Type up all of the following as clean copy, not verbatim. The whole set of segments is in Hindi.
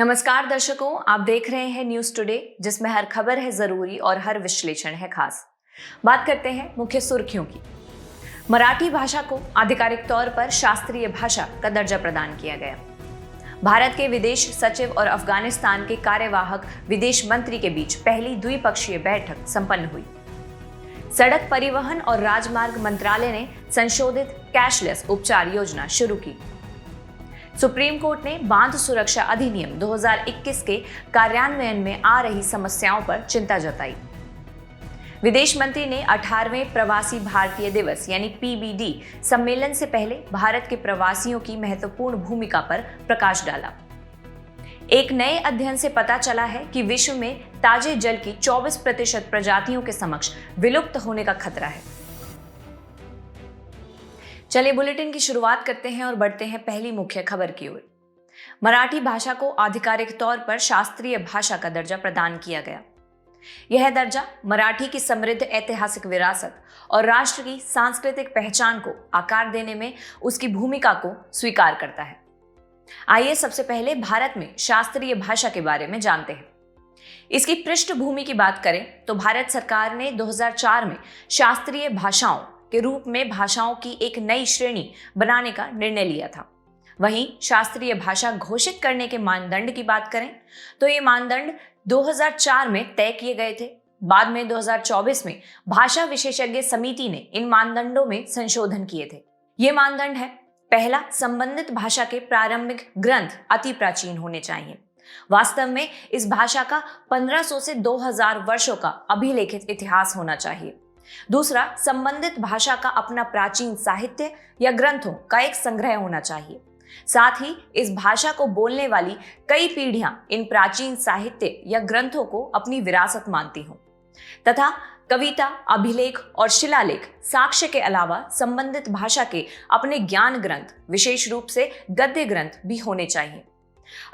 नमस्कार दर्शकों, आप देख रहे हैं न्यूज टुडे, जिसमें हर खबर है जरूरी और हर विश्लेषण है खास। बात करते हैं मुख्य सुर्खियों की। मराठी भाषा को आधिकारिक तौर पर शास्त्रीय भाषा का दर्जा प्रदान किया गया। भारत के विदेश सचिव और अफगानिस्तान के कार्यवाहक विदेश मंत्री के बीच पहली द्विपक्षीय बैठक संपन्न हुई। सड़क परिवहन और राजमार्ग मंत्रालय ने संशोधित कैशलेस उपचार योजना शुरू की। सुप्रीम कोर्ट ने बांध सुरक्षा अधिनियम 2021 के कार्यान्वयन में आ रही समस्याओं पर चिंता जताई। विदेश मंत्री ने 18वें प्रवासी भारतीय दिवस यानी पीबीडी सम्मेलन से पहले भारत के प्रवासियों की महत्वपूर्ण भूमिका पर प्रकाश डाला। एक नए अध्ययन से पता चला है कि विश्व में ताजे जल की 24% प्रजातियों के समक्ष विलुप्त होने का खतरा है। चलिए बुलेटिन की शुरुआत करते हैं और बढ़ते हैं पहली मुख्य खबर की ओर। मराठी भाषा को आधिकारिक तौर पर शास्त्रीय भाषा का दर्जा प्रदान किया गया। यह दर्जा मराठी की समृद्ध ऐतिहासिक विरासत और राष्ट्र की सांस्कृतिक पहचान को आकार देने में उसकी भूमिका को स्वीकार करता है। आइए सबसे पहले भारत में शास्त्रीय भाषा के बारे में जानते हैं। इसकी पृष्ठभूमि की बात करें तो भारत सरकार ने 2004 में शास्त्रीय भाषाओं के रूप में भाषाओं की एक नई श्रेणी बनाने का निर्णय लिया था। वहीं शास्त्रीय भाषा घोषित करने के मानदंड की बात करें तो ये मानदंड 2004 में तय किए गए थे। बाद में 2024 में भाषा विशेषज्ञ समिति ने इन मानदंडों में संशोधन किए थे। ये मानदंड है, पहला, संबंधित भाषा के प्रारंभिक ग्रंथ अति प्राचीन होने चाहिए। वास्तव में इस भाषा का 1500 से 2000 वर्षों का अभिलेखित इतिहास होना चाहिए। दूसरा, संबंधित भाषा का अपना प्राचीन साहित्य या ग्रंथों का एक संग्रह होना चाहिए। साथ ही इस भाषा को बोलने वाली कई पीढ़ियां इन प्राचीन साहित्य या ग्रंथों को अपनी विरासत मानती हों। तथा कविता, अभिलेख और शिलालेख साक्ष्य के अलावा संबंधित भाषा के अपने ज्ञान ग्रंथ, विशेष रूप से गद्य ग्रंथ भी होने चाहिए।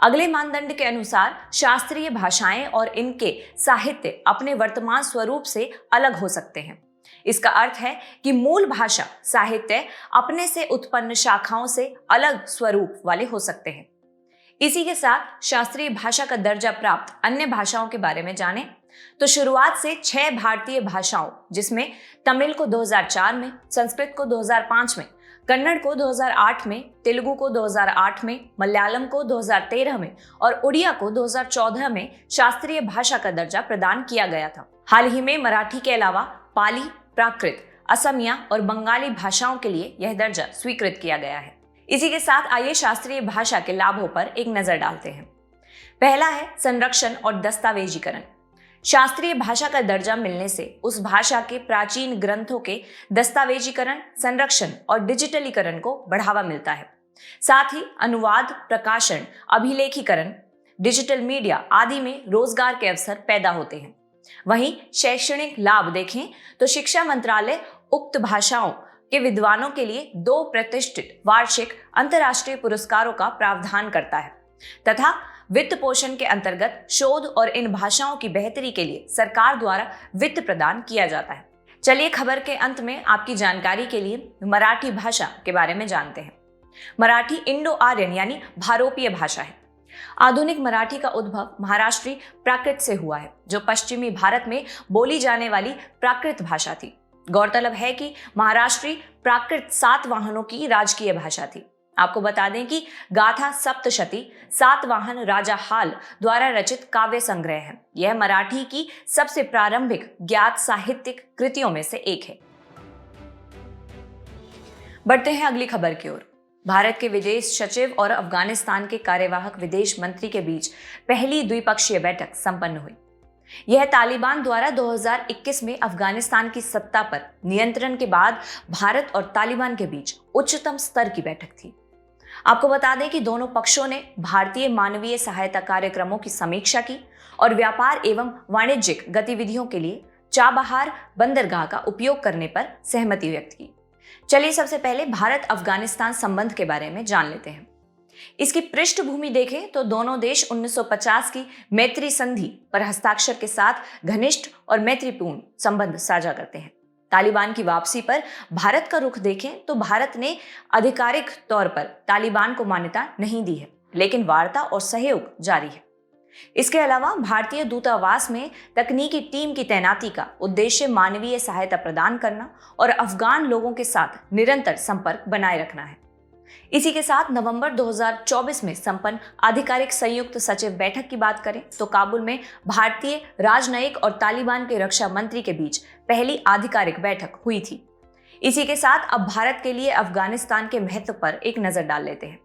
अगले मानदंड के अनुसार शास्त्रीय भाषाएं और इनके साहित्य अपने वर्तमान स्वरूप से अलग हो सकते हैं। इसका अर्थ है कि मूल भाषा साहित्य अपने से उत्पन्न शाखाओं से अलग स्वरूप वाले हो सकते हैं। इसी के साथ शास्त्रीय भाषा का दर्जा प्राप्त अन्य भाषाओं के बारे में जानें तो शुरुआत से 6 भारतीय भाषाओं, जिसमें तमिल को 2004 में, संस्कृत को 2005 में, कन्नड़ को 2008 में, तेलुगु को 2008 में, मलयालम को 2013 में और उड़िया को 2014 में शास्त्रीय भाषा का दर्जा प्रदान किया गया था। हाल ही में मराठी के अलावा पाली, प्राकृत, असमिया और बंगाली भाषाओं के लिए यह दर्जा स्वीकृत किया गया है। इसी के साथ आइए शास्त्रीय भाषा के लाभों पर एक नजर डालते हैं। पहला है संरक्षण और दस्तावेजीकरण। शास्त्रीय भाषा का दर्जा मिलने से उस भाषा के प्राचीन ग्रंथों के दस्तावेजीकरण, संरक्षण और डिजिटलीकरण को बढ़ावा मिलता है। साथ ही अनुवाद, प्रकाशन, अभिलेखीकरण, डिजिटल मीडिया आदि में रोजगार के अवसर पैदा होते हैं। वहीं शैक्षणिक लाभ देखें तो शिक्षा मंत्रालय उक्त भाषाओं के विद्वानों के लिए 2 प्रतिष्ठित वार्षिक अंतर्राष्ट्रीय पुरस्कारों का प्रावधान करता है तथा वित्त पोषण के अंतर्गत शोध और इन भाषाओं की बेहतरी के लिए सरकार द्वारा वित्त प्रदान किया जाता है। चलिए खबर के अंत में आपकी जानकारी के लिए मराठी भाषा के बारे में जानते हैं। मराठी इंडो आर्यन यानी भारोपीय भाषा है। आधुनिक मराठी का उद्भव महाराष्ट्री प्राकृत से हुआ है, जो पश्चिमी भारत में बोली जाने वाली प्राकृत भाषा थी। गौरतलब है कि महाराष्ट्री प्राकृत सातवाहनों की राजकीय भाषा थी। आपको बता दें कि गाथा सप्तशती सातवाहन राजा हाल द्वारा रचित काव्य संग्रह है। यह मराठी की सबसे प्रारंभिक ज्ञात साहित्यिक कृतियों में से एक है। बढ़ते हैं अगली खबर की ओर। भारत के विदेश सचिव और अफगानिस्तान के कार्यवाहक विदेश मंत्री के बीच पहली द्विपक्षीय बैठक संपन्न हुई। यह तालिबान द्वारा 2021 में अफगानिस्तान की सत्ता पर नियंत्रण के बाद भारत और तालिबान के बीच उच्चतम स्तर की बैठक थी। आपको बता दें कि दोनों पक्षों ने भारतीय मानवीय सहायता कार्यक्रमों की समीक्षा की और व्यापार एवं वाणिज्यिक गतिविधियों के लिए चाबहार बंदरगाह का उपयोग करने पर सहमति व्यक्त की। चलिए सबसे पहले भारत अफगानिस्तान संबंध के बारे में जान लेते हैं। इसकी पृष्ठभूमि देखें तो दोनों देश 1950 की मैत्री संधि पर हस्ताक्षर के साथ घनिष्ठ और मैत्रीपूर्ण संबंध साझा करते हैं। तालिबान की वापसी पर भारत का रुख देखें तो भारत ने आधिकारिक तौर पर तालिबान को मान्यता नहीं दी है, लेकिन वार्ता और सहयोग जारी है। इसके अलावा भारतीय दूतावास में तकनीकी टीम की तैनाती का उद्देश्य मानवीय सहायता प्रदान करना और अफगान लोगों के साथ निरंतर संपर्क बनाए रखना है। इसी के साथ नवंबर 2024 में संपन्न आधिकारिक संयुक्त सचिव बैठक की बात करें तो काबुल में भारतीय राजनयिक और तालिबान के रक्षा मंत्री के बीच पहली आधिकारिक बैठक हुई थी। इसी के साथ अब भारत के लिए अफगानिस्तान के महत्व पर एक नजर डाल लेते हैं।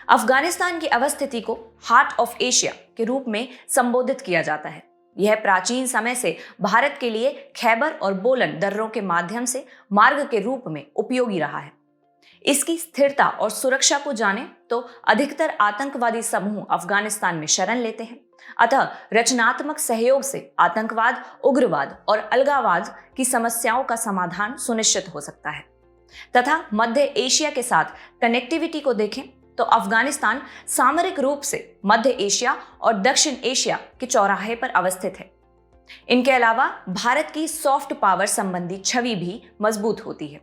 अफगानिस्तान की अवस्थिति को हार्ट ऑफ एशिया के रूप में संबोधित किया जाता है। यह प्राचीन समय से भारत के लिए खैबर और बोलन दर्रों के माध्यम से मार्ग के रूप में उपयोगी रहा है। इसकी स्थिरता और सुरक्षा को जाने तो अधिकतर आतंकवादी समूह अफगानिस्तान में शरण लेते हैं। अतः रचनात्मक सहयोग से आतंकवाद, उग्रवाद और अलगाववाद की समस्याओं का समाधान सुनिश्चित हो सकता है। तथा मध्य एशिया के साथ कनेक्टिविटी को देखें तो अफगानिस्तान सामरिक रूप से मध्य एशिया और दक्षिण एशिया के चौराहे पर अवस्थित है। इनके अलावा भारत की सॉफ्ट पावर संबंधी छवि भी मजबूत होती है।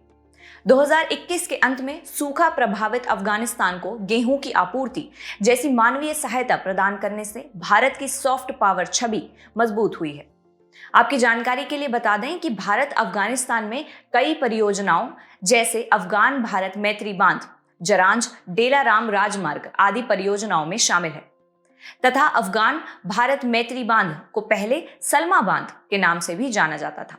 2021 के अंत में सूखा प्रभावित अफगानिस्तान को गेहूं की आपूर्ति जैसी मानवीय सहायता प्रदान करने से भारत की सॉफ्ट पावर छवि मजबूत हुई है। आपकी जानकारी के लिए बता दें कि भारत अफगानिस्तान में कई परियोजनाओं जैसे अफगान भारत मैत्री बांध, जरांज, डेलाराम राजमार्ग आदि परियोजनाओं में शामिल है तथा अफगान भारत मैत्री बांध को पहले सलमा बांध के नाम से भी जाना जाता था।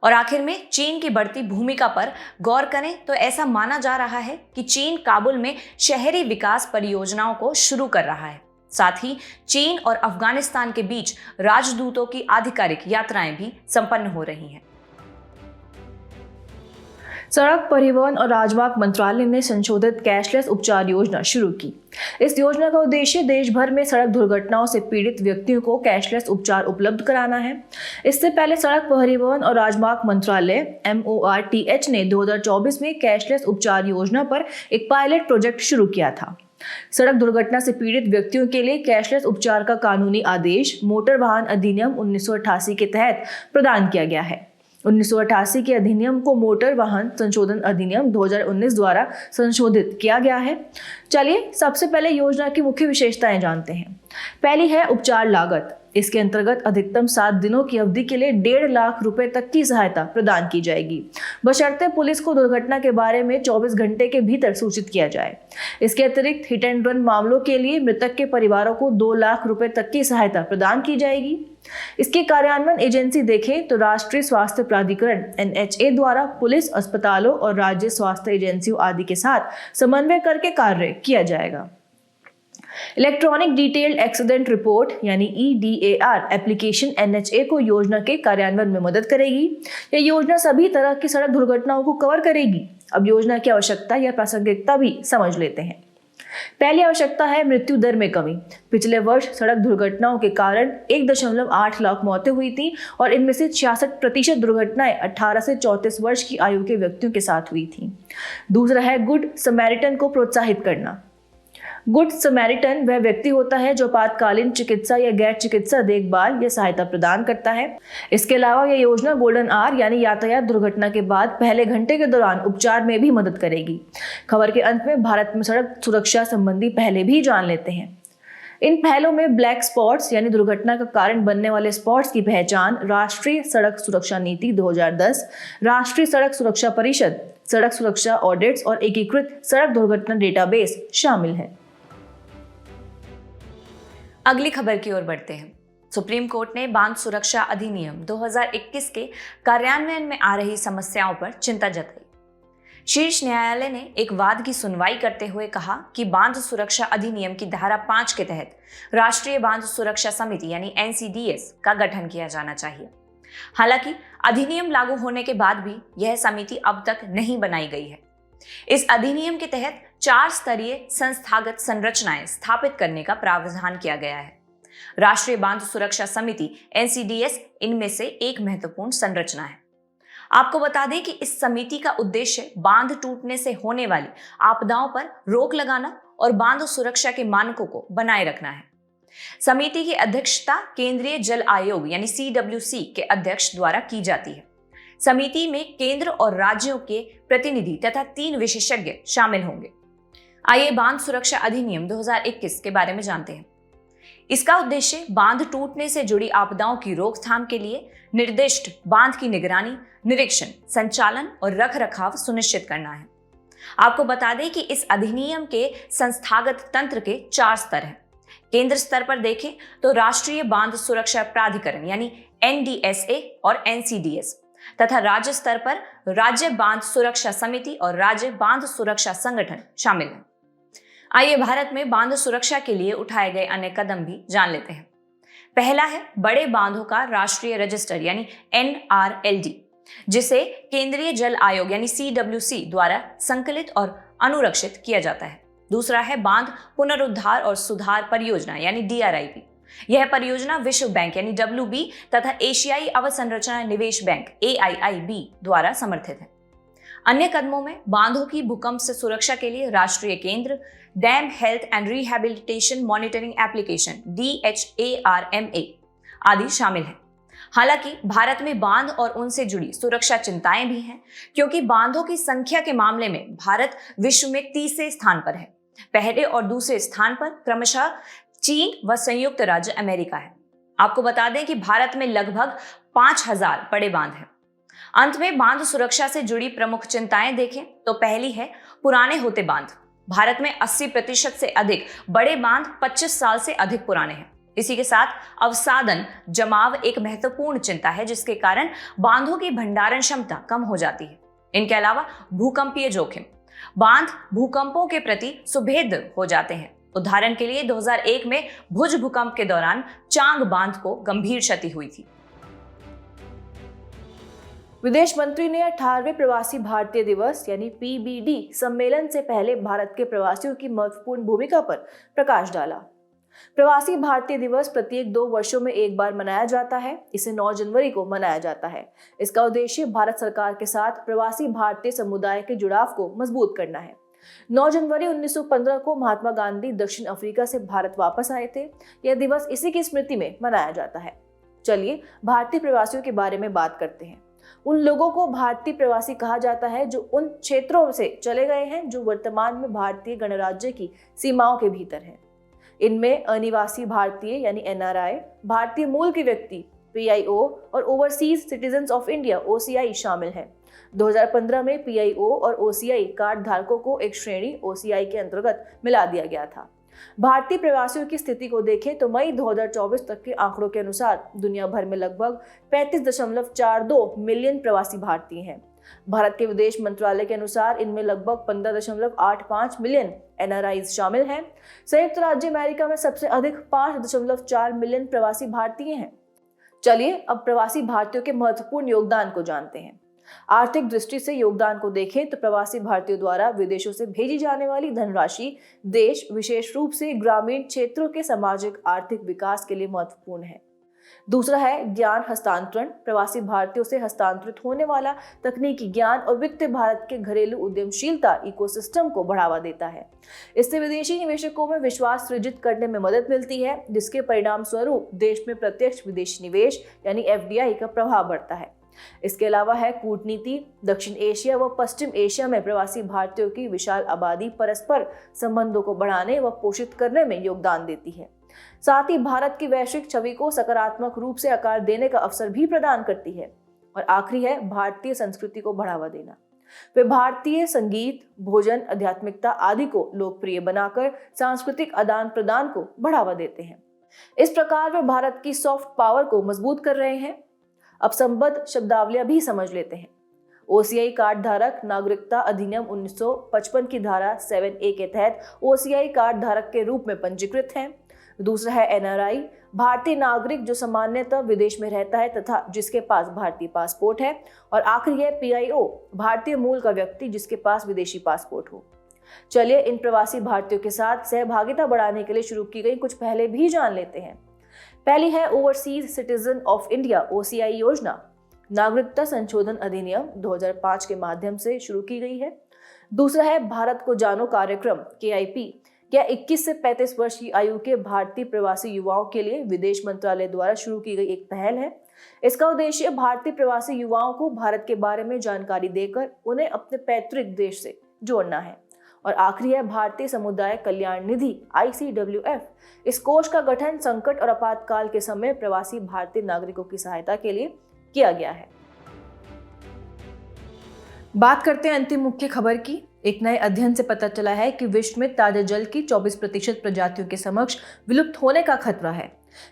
और आखिर में चीन की बढ़ती भूमिका पर गौर करें तो ऐसा माना जा रहा है कि चीन काबुल में शहरी विकास परियोजनाओं को शुरू कर रहा है। साथ ही चीन और अफगानिस्तान के बीच राजदूतों की आधिकारिक यात्राएं भी संपन्न हो रही हैं। सड़क परिवहन और राजमार्ग मंत्रालय ने संशोधित कैशलेस उपचार योजना शुरू की। इस योजना का उद्देश्य देश भर में सड़क दुर्घटनाओं से पीड़ित व्यक्तियों को कैशलेस उपचार उपलब्ध कराना है। इससे पहले सड़क परिवहन और राजमार्ग मंत्रालय MORTH ने 2024 में कैशलेस उपचार योजना पर एक पायलट प्रोजेक्ट शुरू किया था। सड़क दुर्घटना से पीड़ित व्यक्तियों के लिए कैशलेस उपचार का कानूनी आदेश मोटर वाहन अधिनियम 1988 के तहत प्रदान किया गया है। 1988 के अधिनियम को मोटर वाहन संशोधन अधिनियम 2019 द्वारा संशोधित किया गया है। चलिए सबसे पहले योजना की मुख्य विशेषताएं जानते हैं। पहली है उपचार लागत। इसके अंतर्गत अधिकतम 7 दिनों की अवधि के लिए 1.5 लाख रुपए तक की सहायता प्रदान की जाएगी, बशर्ते पुलिस को दुर्घटना के बारे में 24 घंटे के भीतर सूचित किया जाए। इसके अतिरिक्त हिट एंड रन मामलों के लिए मृतक के परिवारों को 2 लाख रुपए तक की सहायता प्रदान की जाएगी। इसकी कार्यान्वयन एजेंसी देखें तो राष्ट्रीय स्वास्थ्य प्राधिकरण NHA द्वारा पुलिस, अस्पतालों और राज्य स्वास्थ्य एजेंसियों आदि के साथ समन्वय करके कार्य किया जाएगा। इलेक्ट्रॉनिक डिटेल्ड एक्सीडेंट रिपोर्ट यानी EDAR एप्लीकेशन NHA को योजना के कार्यान्वयन में मदद करेगी। यह योजना सभी तरह की सड़क दुर्घटनाओं को कवर करेगी। अब योजना की आवश्यकता या प्रासंगिकता भी समझ लेते हैं। पहली आवश्यकता है मृत्यु दर में कमी। पिछले वर्ष सड़क दुर्घटनाओं के कारण 1.8 लाख मौतें हुई थी और इनमें से 66% दुर्घटनाएं 18 से 34 वर्ष की आयु के व्यक्तियों के साथ हुई थी। दूसरा है गुड समैरिटन को प्रोत्साहित करना। गुड समैरिटन वह व्यक्ति होता है जो आपातकालीन चिकित्सा या गैर चिकित्सा देखभाल या सहायता प्रदान करता है। इसके अलावा यह योजना गोल्डन आवर यानी यातायात दुर्घटना के बाद पहले घंटे के दौरान उपचार में भी मदद करेगी। खबर के अंत में भारत में सड़क सुरक्षा संबंधी पहले भी जान लेते हैं। इन पहलों में ब्लैक स्पॉट्स यानी दुर्घटना का कारण बनने वाले स्पॉट्स की पहचान, राष्ट्रीय सड़क सुरक्षा नीति 2010, राष्ट्रीय सड़क सुरक्षा परिषद, सड़क सुरक्षा ऑडिट्स और एकीकृत सड़क दुर्घटना डेटाबेस शामिल है। अगली खबर की ओर बढ़ते हैं। सुप्रीम कोर्ट ने बांध सुरक्षा अधिनियम 2021 के कार्यान्वयन में आ रही समस्याओं पर चिंता जताई। शीर्ष न्यायालय ने एक वाद की सुनवाई करते हुए कहा कि बांध सुरक्षा अधिनियम की धारा 5 के तहत राष्ट्रीय बांध सुरक्षा समिति यानी NCDS का गठन किया जाना चाहिए। हालांकि अधिनियम लागू होने के बाद भी यह समिति अब तक नहीं बनाई गई है। इस अधिनियम के तहत 4 स्तरीय संस्थागत संरचनाएं स्थापित करने का प्रावधान किया गया है। राष्ट्रीय बांध सुरक्षा समिति NCDS इनमें से एक महत्वपूर्ण संरचना है। आपको बता दें कि इस समिति का उद्देश्य बांध टूटने से होने वाली आपदाओं पर रोक लगाना और बांध सुरक्षा के मानकों को बनाए रखना है। समिति की अध्यक्षता केंद्रीय जल आयोग यानी CWC के अध्यक्ष द्वारा की जाती है। समिति में केंद्र और राज्यों के प्रतिनिधि तथा 3 विशेषज्ञ शामिल होंगे। आइए बांध सुरक्षा अधिनियम 2021 के बारे में जानते हैं। इसका उद्देश्य बांध टूटने से जुड़ी आपदाओं की रोकथाम के लिए निर्दिष्ट बांध की निगरानी, निरीक्षण, संचालन और रखरखाव सुनिश्चित करना है। आपको बता दें कि इस अधिनियम के संस्थागत तंत्र के 4 स्तर हैं। केंद्र स्तर पर देखें तो राष्ट्रीय बांध सुरक्षा प्राधिकरण यानी NDSA और NCDS तथा राज्य स्तर पर राज्य बांध सुरक्षा समिति और राज्य बांध सुरक्षा संगठन शामिल हैं। आइए भारत में बांध सुरक्षा के लिए उठाए गए अन्य कदम भी जान लेते हैं। पहला है बड़े बांधों का राष्ट्रीय रजिस्टर यानी NRLD, जिसे केंद्रीय जल आयोग यानी CWC द्वारा संकलित और अनुरक्षित किया जाता है। दूसरा है बांध पुनरुद्धार और सुधार परियोजना यानी DRIP। यह परियोजना विश्व बैंक यानी WB तथा एशियाई अवसंरचना निवेश बैंक AIIB द्वारा समर्थित है। अन्य कदमों में बांधों की भूकंप से सुरक्षा के लिए राष्ट्रीय केंद्र, dam health and rehabilitation monitoring application DHARMA आदि शामिल हैं। हालांकि भारत में बांध और उनसे जुड़ी सुरक्षा चिंताएं भी हैं, क्योंकि बांधों की संख्या के मामले में भारत विश्व में 30वें स्थान पर है। पहले और दूसरे स्थान पर क्रमशः चीन व संयुक्त राज्य अमेरिका है। आपको बता दें कि भारत में लगभग 5000 बड़े बांध हैं। अंत में बांध सुरक्षा से जुड़ी प्रमुख चिंताएं देखें तो पहली है पुराने होते बांध। भारत में 80% से अधिक बड़े बांध 25 साल से अधिक पुराने हैं। इसी के साथ अवसादन जमाव एक महत्वपूर्ण चिंता है, जिसके कारण बांधों की भंडारण क्षमता कम हो जाती है। इनके अलावा भूकंपीय जोखिम, बांध भूकंपों के प्रति सुभेद्य हो जाते हैं। उदाहरण के लिए 2001 में भुज भूकंप के दौरान चांग बांध को गंभीर क्षति हुई थी। विदेश मंत्री ने 18वें प्रवासी भारतीय दिवस यानी PBD सम्मेलन से पहले भारत के प्रवासियों की महत्वपूर्ण भूमिका पर प्रकाश डाला। प्रवासी भारतीय दिवस प्रत्येक 2 वर्षों में एक बार मनाया जाता है। इसे 9 जनवरी को मनाया जाता है। इसका उद्देश्य भारत सरकार के साथ प्रवासी भारतीय समुदाय के जुड़ाव को मजबूत करना है। 9 जनवरी 1915 को महात्मा गांधी दक्षिण अफ्रीका से भारत वापस आए थे। यह दिवस इसी की स्मृति में मनाया जाता है। चलिए भारतीय प्रवासियों के बारे में बात करते हैं। उन लोगों को भारतीय प्रवासी कहा जाता है जो उन क्षेत्रों से चले गए हैं जो वर्तमान में भारतीय गणराज्य की सीमाओं के भीतर हैं। इनमें अनिवासी भारतीय यानी NRI, भारतीय मूल के व्यक्ति PIO और overseas citizens of India OCI शामिल हैं। 2015 में PIO और OCI कार्ड धारकों को एक श्रेणी OCI के अंतर्गत मिला दिया गया था। भारतीय प्रवासियों की स्थिति को देखें तो मई 2024 तक के आंकड़ों के अनुसार दुनिया भर में लगभग 35.42 मिलियन प्रवासी भारतीय हैं। भारत के विदेश मंत्रालय के अनुसार इनमें लगभग 15.85 मिलियन NRIs शामिल हैं। संयुक्त राज्य अमेरिका में सबसे अधिक 5.4 मिलियन प्रवासी भारतीय हैं। चलिए अब प्रवासी भारतीयों के महत्वपूर्ण योगदान को जानते हैं। आर्थिक दृष्टि से योगदान को देखें तो प्रवासी भारतीयों द्वारा विदेशों से भेजी जाने वाली धनराशि देश, विशेष रूप से ग्रामीण क्षेत्रों के सामाजिक आर्थिक विकास के लिए महत्वपूर्ण है। दूसरा है ज्ञान हस्तांतरण। प्रवासी भारतीयों से हस्तांतरित होने वाला तकनीकी ज्ञान और वित्त भारत के घरेलू उद्यमशीलता इकोसिस्टम को बढ़ावा देता है। इससे विदेशी निवेशकों में विश्वास सृजित करने में मदद मिलती है, जिसके परिणाम स्वरूप देश में प्रत्यक्ष विदेशी निवेश यानी FDI का प्रभाव बढ़ता है। इसके अलावा है कूटनीति। दक्षिण एशिया व पश्चिम एशिया में प्रवासी भारतीयों की विशाल आबादी परस्पर संबंधों को बढ़ाने व पोषित करने में योगदान देती है। साथ ही भारत की वैश्विक छवि को सकारात्मक रूप से आकार देने का अवसर भी प्रदान करती है। और आखिरी है भारतीय संस्कृति को बढ़ावा देना। वे भारतीय संगीत, भोजन, आध्यात्मिकता आदि को लोकप्रिय बनाकर सांस्कृतिक आदान प्रदान को बढ़ावा देते हैं। इस प्रकार वे भारत की सॉफ्ट पावर को मजबूत कर रहे हैं। अब संबद्ध शब्दावलियां भी समझ लेते हैं। OCI कार्ड धारक नागरिकता अधिनियम 1955 की धारा 7A के तहत OCI कार्ड धारक के रूप में पंजीकृत हैं। दूसरा है NRI, भारतीय नागरिक जो सामान्यतः विदेश में रहता है तथा जिसके पास भारतीय पासपोर्ट है। और आखिरी है PIO, भारतीय मूल का व्यक्ति जिसके पास विदेशी पासपोर्ट हो। चलिए इन प्रवासी भारतीयों के साथ सहभागिता बढ़ाने के लिए शुरू की गई कुछ पहले भी जान लेते हैं। पहली है overseas citizen of India OCI योजना। नागरिकता संशोधन अधिनियम 2005 के माध्यम से शुरू की गई है। दूसरा है भारत को जानो कार्यक्रम KIP, यह 21 से 35 वर्ष की आयु के भारतीय प्रवासी युवाओं के लिए विदेश मंत्रालय द्वारा शुरू की गई एक पहल है। इसका उद्देश्य भारतीय प्रवासी युवाओं को भारत के बारे में जानकारी देकर उन्हें अपने पैतृक देश से जोड़ना है। और आखिरी है भारतीय समुदाय कल्याण निधि ICWF। इस कोष का गठन संकट और आपातकाल के समय प्रवासी भारतीय नागरिकों की सहायता के लिए किया गया है। बात करते हैं अंतिम मुख्य खबर की। एक नए अध्ययन से पता चला है कि विश्व में ताजे जल की 24% प्रजातियों के समक्ष विलुप्त होने का खतरा है।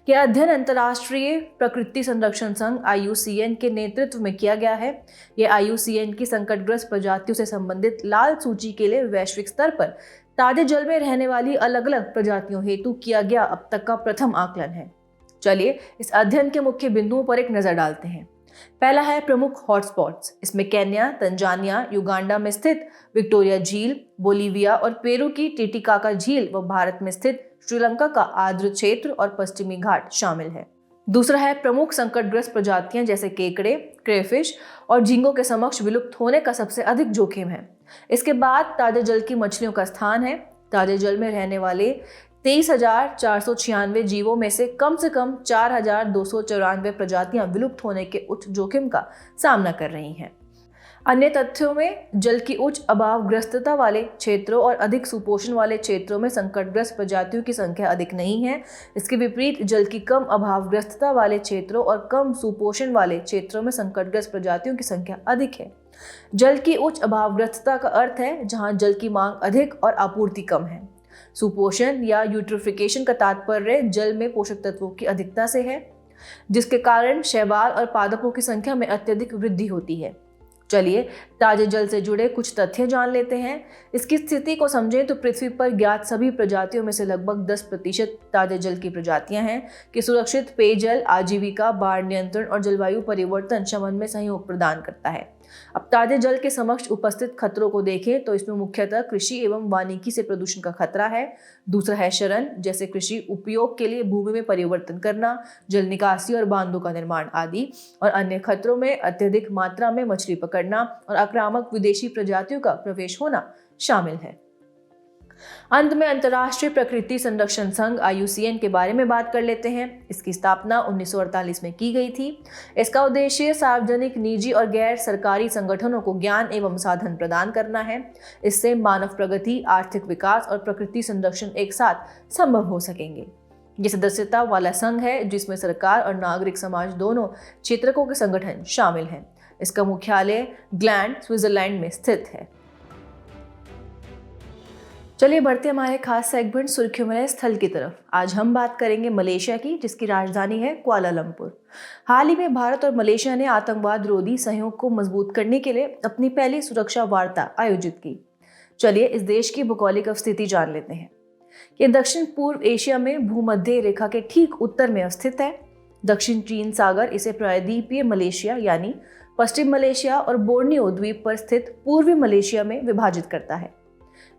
यह अध्ययन अंतर्राष्ट्रीय प्रकृति संरक्षण संघ IUCN के नेतृत्व में किया गया है। यह IUCN की संकटग्रस्त प्रजातियों से संबंधित लाल सूची के लिए वैश्विक स्तर पर ताजे जल में रहने वाली अलग अलग प्रजातियों हेतु किया गया अब तक का प्रथम आकलन है। चलिए इस अध्ययन के मुख्य बिंदुओं पर एक नजर डालते हैं। पहला है प्रमुख हॉटस्पॉट्स। इसमें केन्या, तंजानिया, युगांडा में स्थित विक्टोरिया झील, बोलीविया और पेरू की टिटिकाका झील व भारत में स्थित श्रीलंका का आर्द्र क्षेत्र और पश्चिमी घाट शामिल है। दूसरा है प्रमुख संकटग्रस्त प्रजातियां जैसे केकड़े, क्रेफिश और झींगों के समक्ष विलुप्त होने का सबसे अधिक जोखिम है। इसके बाद ताजे जल की मछलियों का स्थान है। ताजे जल में रहने वाले 23,496 जीवों में से कम 4,294 प्रजातियां विलुप्त होने के उच्च जोखिम का सामना कर रही हैं। अन्य तथ्यों में जल की उच्च अभावग्रस्तता वाले क्षेत्रों और अधिक सुपोषण वाले क्षेत्रों में संकटग्रस्त प्रजातियों की संख्या अधिक नहीं है। इसके विपरीत जल की कम अभावग्रस्तता वाले क्षेत्रों और कम सुपोषण वाले क्षेत्रों में संकटग्रस्त प्रजातियों की संख्या अधिक है। जल की उच्च अभावग्रस्तता का अर्थ है जहां जल की मांग अधिक और आपूर्ति कम है। सुपोषण या यूट्रोफिकेशन का तात्पर्य जल में पोषक तत्वों की अधिकता से है, जिसके कारण शैवाल और पादपों की संख्या में अत्यधिक वृद्धि होती है। चलिए ताजे जल से जुड़े कुछ तथ्य जान लेते हैं। इसकी स्थिति को समझें तो पृथ्वी पर ज्ञात सभी प्रजातियों में से लगभग 10% ताजे जल की प्रजातियां हैं कि सुरक्षित पेयजल, आजीविका, बाढ़ नियंत्रण और जलवायु परिवर्तन शमन में सहयोग प्रदान करता है। अब ताजे जल के समक्ष उपस्थित खतरों को देखें तो इसमें मुख्यतः कृषि एवं वानिकी से प्रदूषण का खतरा है। दूसरा है शरण, जैसे कृषि उपयोग के लिए भूमि में परिवर्तन करना, जल निकासी और बांधों का निर्माण आदि। और अन्य खतरों में अत्यधिक मात्रा में मछली पकड़ना और आक्रामक विदेशी प्रजातियों का प्रवेश होना शामिल है। अंत में अंतर्राष्ट्रीय प्रकृति संरक्षण संघ IUCN के बारे में बात कर लेते हैं। इसकी स्थापना 1948 में की गई थी। इसका उद्देश्य सार्वजनिक, निजी और गैर सरकारी संगठनों को ज्ञान एवं साधन प्रदान करना है। इससे मानव प्रगति, आर्थिक विकास और प्रकृति संरक्षण एक साथ संभव हो सकेंगे। ये सदस्यता वाला संघ है जिसमें सरकार और नागरिक समाज दोनों क्षेत्रकों के संगठन शामिल हैं। इसका मुख्यालय ग्लैंड, स्विट्जरलैंड में स्थित है। चलिए बढ़ते हमारे खास सेगमेंट सुर्खियों में स्थल की तरफ। आज हम बात करेंगे मलेशिया की, जिसकी राजधानी है कुआलालंपुर। हाल ही में भारत और मलेशिया ने आतंकवाद रोधी सहयोग को मजबूत करने के लिए अपनी पहली सुरक्षा वार्ता आयोजित की। चलिए इस देश की भौगोलिक स्थिति जान लेते हैं। ये दक्षिण पूर्व एशिया में भूमध्य रेखा के ठीक उत्तर में स्थित है। दक्षिण चीन सागर इसे प्रायद्वीपीय मलेशिया यानी पश्चिम मलेशिया और बोर्नियो द्वीप पर स्थित पूर्वी मलेशिया में विभाजित करता है।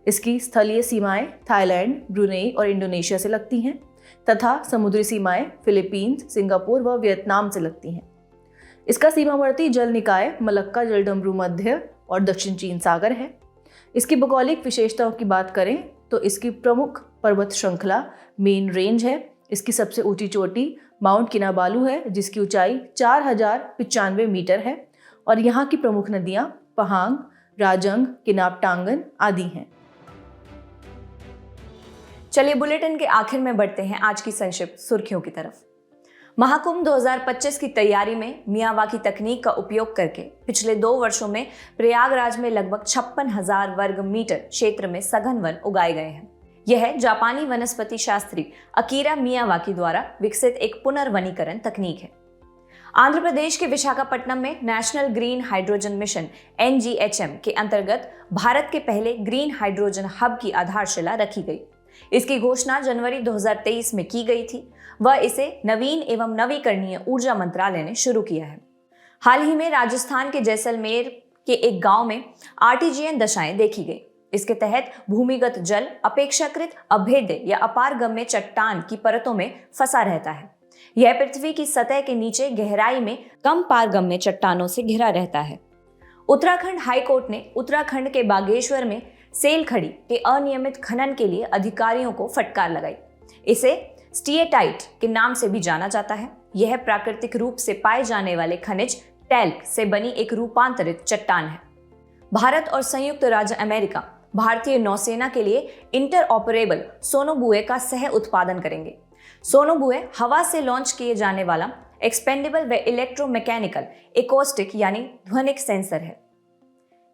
इसकी स्थलीय सीमाएं थाईलैंड, ब्रुनेई और इंडोनेशिया से लगती हैं तथा समुद्री सीमाएं फिलीपींस, सिंगापुर व वियतनाम से लगती हैं। इसका सीमावर्ती जल निकाय मलक्का जलडमरू मध्य और दक्षिण चीन सागर है। इसकी भौगोलिक विशेषताओं की बात करें तो इसकी प्रमुख पर्वत श्रृंखला मेन रेंज है। इसकी सबसे ऊंची चोटी माउंट किनाबालू है, जिसकी ऊंचाई 4095 मीटर है और यहाँ की प्रमुख नदियाँ पहांग, राजंग, किनापटांगन आदि हैं। चलिए बुलेटिन के आखिर में बढ़ते हैं आज की संक्षिप्त सुर्खियों की तरफ। महाकुंभ 2025 की तैयारी में मियावाकी तकनीक का उपयोग करके पिछले 2 वर्षों में प्रयागराज में लगभग 56,000 वर्ग मीटर क्षेत्र में सघन वन उगाए गए हैं। यह जापानी वनस्पति शास्त्री अकीरा मियावाकी द्वारा विकसित एक पुनर्वनीकरण तकनीक है। आंध्र प्रदेश के विशाखापट्टनम में national green hydrogen mission NGHM के अंतर्गत भारत के पहले ग्रीन हाइड्रोजन हब की आधारशिला रखी गई। इसकी घोषणा जनवरी 2023 में की गई थी व इसे नवीन एवं नवीकरणीय ऊर्जा मंत्रालय ने शुरू किया है। हाल ही में राजस्थान के जैसलमेर के एक गांव में RTGN दशाएं देखी गई। इसके तहत भूमिगत जल अपेक्षाकृत अभेद्य या अपारगम्य चट्टान की परतों में फंसा रहता है। यह पृथ्वी की सतह के नीचे गहराई में कम पारगम्य चट्टानों से घिरा रहता है। उत्तराखंड हाईकोर्ट ने उत्तराखंड के बागेश्वर में सेल खड़ी के अनियमित खनन के लिए अधिकारियों को फटकार लगाई। इसे स्टिएटाइट के नाम से भी जाना जाता है। यह प्राकृतिक रूप से पाए जाने वाले खनिज टैल्क से बनी एक रूपांतरित चट्टान है। भारत और संयुक्त राज्य अमेरिका भारतीय नौसेना के लिए इंटरऑपरेबल सोनोबुए का सह उत्पादन करेंगे। सोनोबुए हवा से लॉन्च किए जाने वाला एक्सपेंडेबल व इलेक्ट्रोमैकेनिकल एकॉस्टिक यानी ध्वनिक सेंसर है।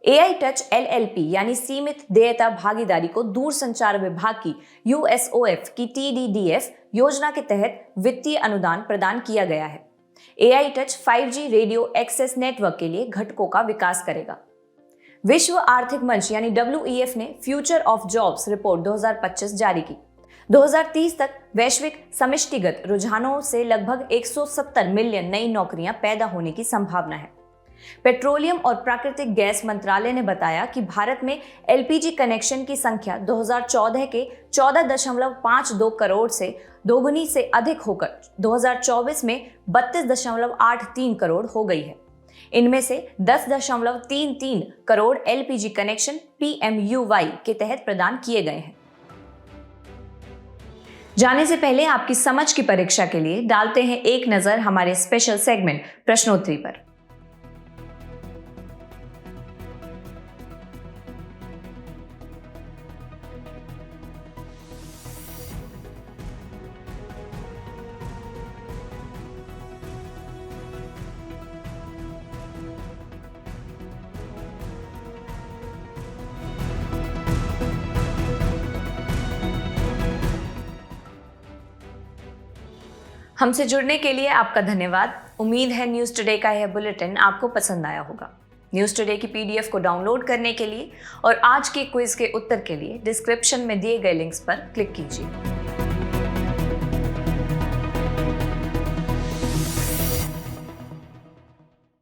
AI टच LLP यानी सीमित देयता भागीदारी को दूरसंचार विभाग की USOF की TDDF योजना के तहत वित्तीय अनुदान प्रदान किया गया है। AI touch 5G radio access network के लिए घटकों का विकास करेगा। विश्व आर्थिक मंच यानी WEF ने फ्यूचर ऑफ जॉब्स रिपोर्ट 2025 जारी की। 2030 तक वैश्विक समष्टिगत रुझानों से लगभग 170 मिलियन नई नौकरियां पैदा होने की संभावना है। पेट्रोलियम और प्राकृतिक गैस मंत्रालय ने बताया कि भारत में LPG कनेक्शन की संख्या 2014 के 14.52 करोड़ से दोगुनी से अधिक होकर 2024 में 32.83 करोड़ हो गई है। इनमें से 10.33 करोड़ LPG कनेक्शन PMUY के तहत प्रदान किए गए हैं। जाने से पहले आपकी समझ की परीक्षा के लिए डालते हैं एक नजर हमारे स्पेशल सेगमेंट प्रश्नोत्तरी पर। हमसे जुड़ने के लिए आपका धन्यवाद। उम्मीद है न्यूज़ टुडे का यह बुलेटिन आपको पसंद आया होगा। न्यूज़ टुडे की PDF को डाउनलोड करने के लिए और आज के क्विज के उत्तर के लिए डिस्क्रिप्शन में दिए गए लिंक्स पर क्लिक कीजिए।